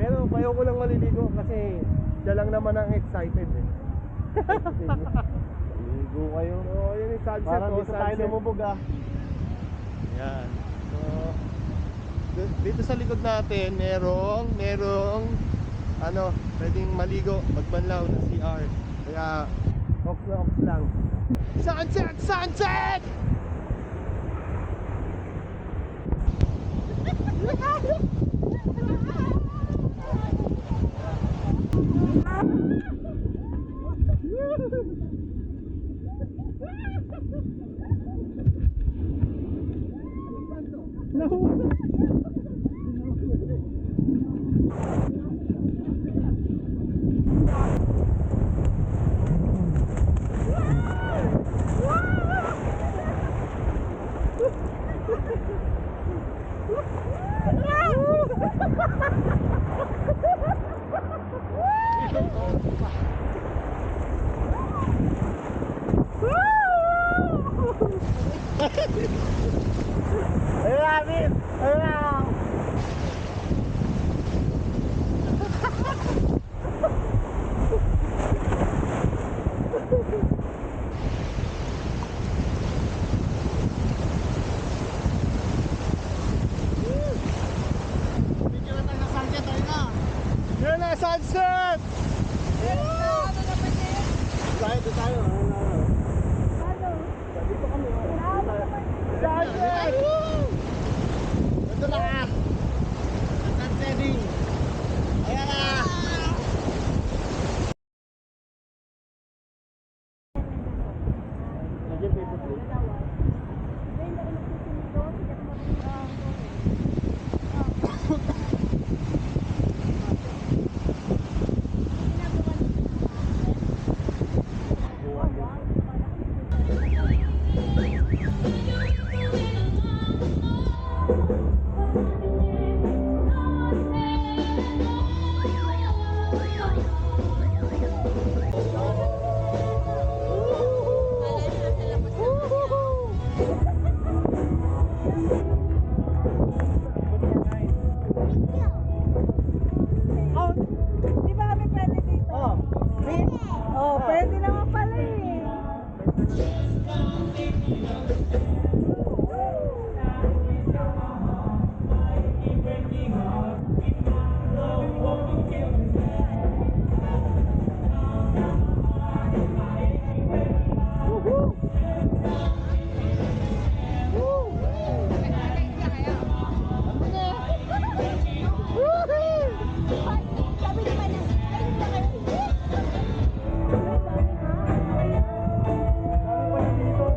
Pero bayo ko lang maliligo kasi siya lang naman ang excited eh. Ligo kayo. So, yun yung sunset. Parang dito tayo lumubog ah. Yan. So, dito sa likod natin, merong ano, pwedeng maligo, magbanlaw na CR. Kaya, off na off lang. Sunset! Sunset! Ayun namin! Ayun lang! Yan na, sunset! Tayo tayo. Dito kami. Sunset! Ito na ah. Sunsetting. Ayan na. Lagyan paper plate. Di ba kami pwede dito? Oh, pwede naman pala eh. Sabi naman na, ayun na kayo. Dami pala dito, no?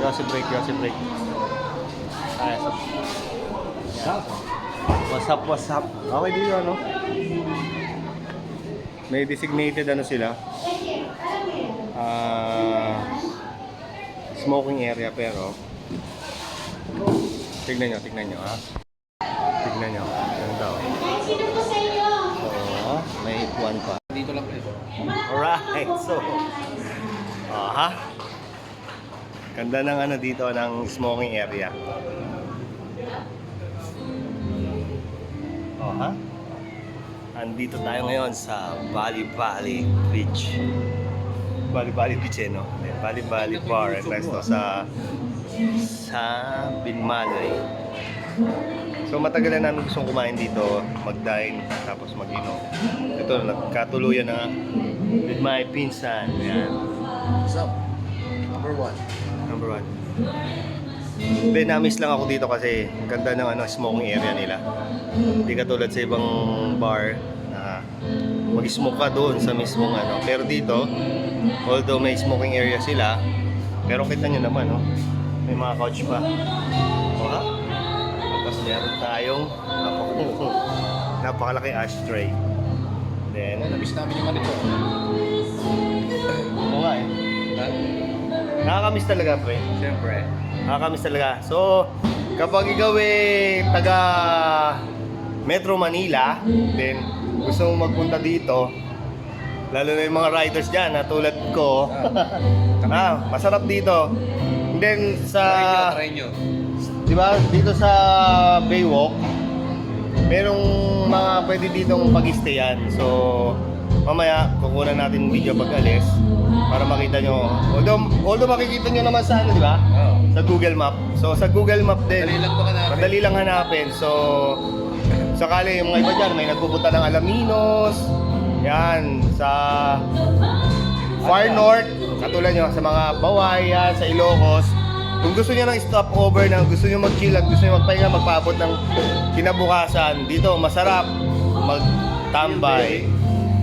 Yosi break. Ay, what's up? Okay dito, ano? May designated ano sila. Smoking area pero tignan nyo ha. Tignan nyo. Ganda oh. So, may one pa. Dito lang ito. Alright, so ganda ng ano dito ng smoking area. Andito tayo ngayon sa Bali Beach. Bali Beach no? Bali Bar and Resto sa Binmalay. So matagal na namin gustong kumain dito, mag-dine, tapos mag-inom. Ito, nagkatuluyan na with my pinsan. Ayan. What's up? Number one. Then na-miss lang ako dito kasi ang ganda ng smoking area nila. Hindi katulad sa ibang bar na mag-smoke ka doon sa mismong Pero dito, although may smoking area sila, pero kita nyo naman, may mga couch pa. Tapos meron tayong napakalaki ashtray. Then, Na-miss namin yung ganito. oo nga eh. Nakakamiss talaga, pre. Siyempre. Nakakamiss talaga. So, kapag ikaw taga Metro Manila, then gusto mong magpunta dito, lalo na yung mga riders dyan, na tulad ko, masarap dito. And then Try nyo. di ba, dito sa Baywalk, merong mga pwede ditong pag-stayan. So, mamaya, kukunan natin video pag alis para makita nyo. Although makikita nyo naman sa di ba? Oo. Sa Google Map. So, sa Google Map din. Madali lang to hanapin. Madali lang hanapin. So, sakali yung mga iba dyan, may nagpupunta ng Alaminos. Yan, sa Far North. Katulad nyo, sa mga Bawayan, sa Ilocos. Kung gusto niyo ng stopover, na gusto niyo mag-chill at gusto niyo magpahinga, magpaabot ng kinabukasan, dito masarap magtambay.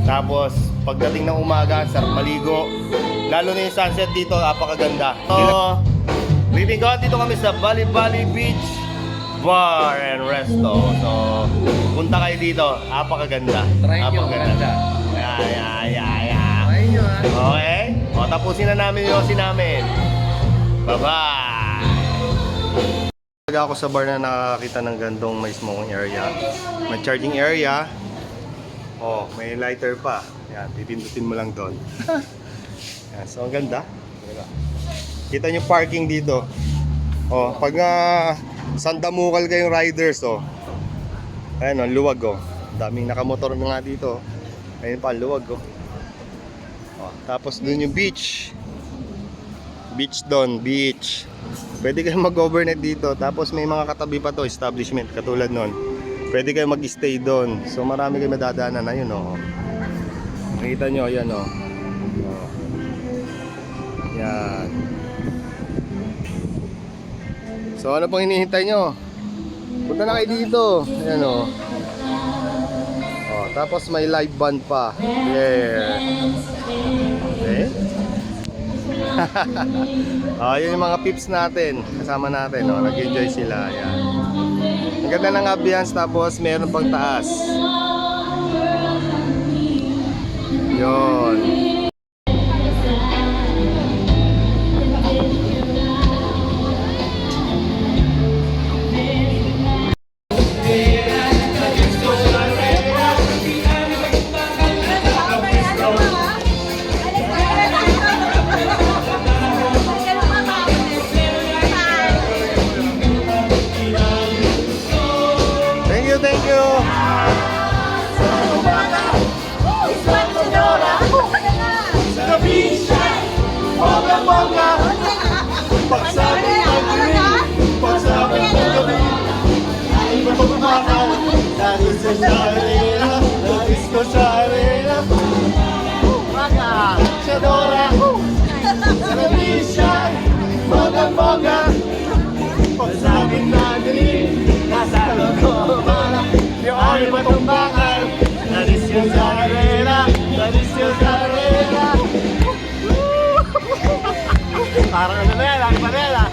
Tapos, pagdating ng umaga, sarap maligo. Lalo na yung sunset dito, napakaganda. So, living God, dito kami sa Bali Beach Bar and Resto. So, punta kayo dito, napakaganda. Try nyo, ganda. Try nyo Okay? O, tapusin na namin yung yosi namin. Bye-bye! Talaga ako sa bar na nakakita ng gandong may smoking area. May charging area. Oh, may lighter pa. Yan, pipindutin mo lang doon. Yan, so ang ganda. Kita nyo parking dito. Oh, pag sandamukal kayong riders, oh. Ayan, oh, luwag, oh. Daming nakamotor na nga dito. Ayun pa, luwag, oh. Oh, tapos doon yung beach. Beach doon, beach. Pwede kayong mag-overnight dito. Tapos may mga katabi pa to, establishment, katulad nun. Pwede kayo mag-stay doon. So marami kayo madadaanan. Ayun, oh. Nakita nyo, yan, oh. Oh. Yan. So ano pang hinihintay nyo? Punta na kayo dito. Ayan, oh. Oh, tapos may live band pa. Yeah. Okay. Yun yung mga pips natin. Kasama natin, oh. Nag-enjoy sila. Ayan. Ang ganda ng ambience, tapos meron pang taas. Yun. Thank you. Pagsabi ng gabi, pagsabi ng gabi, ay mapapamakan. Dahil sa arena, dahil sa arena. Sa Dora, sa Labisya, bonggang-bongga. Pagsabi ng gabi, nasa loob. Yung ay matumbakan. Dahil sa arena, dahil sa arena. Parang ano na yan, ang panela.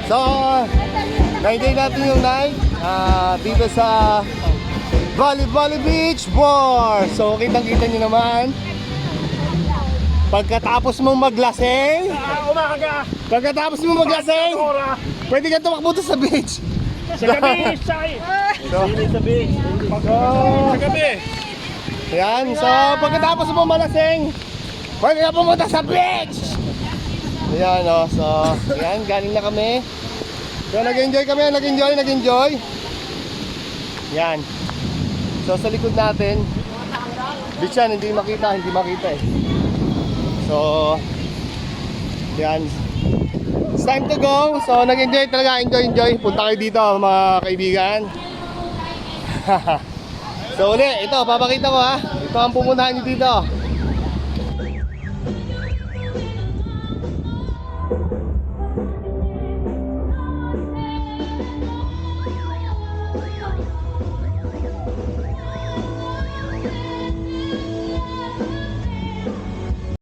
So, na-enjoy natin yung night dito sa Valley Beach Bar. So, kitang-kita nyo naman. Pagkatapos mong maglaseng, pagkatapos mong maglaseng, pwede ka tumakbo sa beach. Sa gabi, Sai! Sa gabi! Sa gabi! Yan, so pagkatapos mo malaseng, pwede ka pumunta sa beach! Ayan, oh, so, yan, galing na kami. So, nag-enjoy kami, nag-enjoy. Yan. So, sa likod natin, beach yan, hindi makita eh. So, yan. It's time to go. So, nag-enjoy talaga, enjoy. Punta kayo dito, mga kaibigan. So, uli, ito, papakita ko ha. Ito ang pupuntahan nyo dito.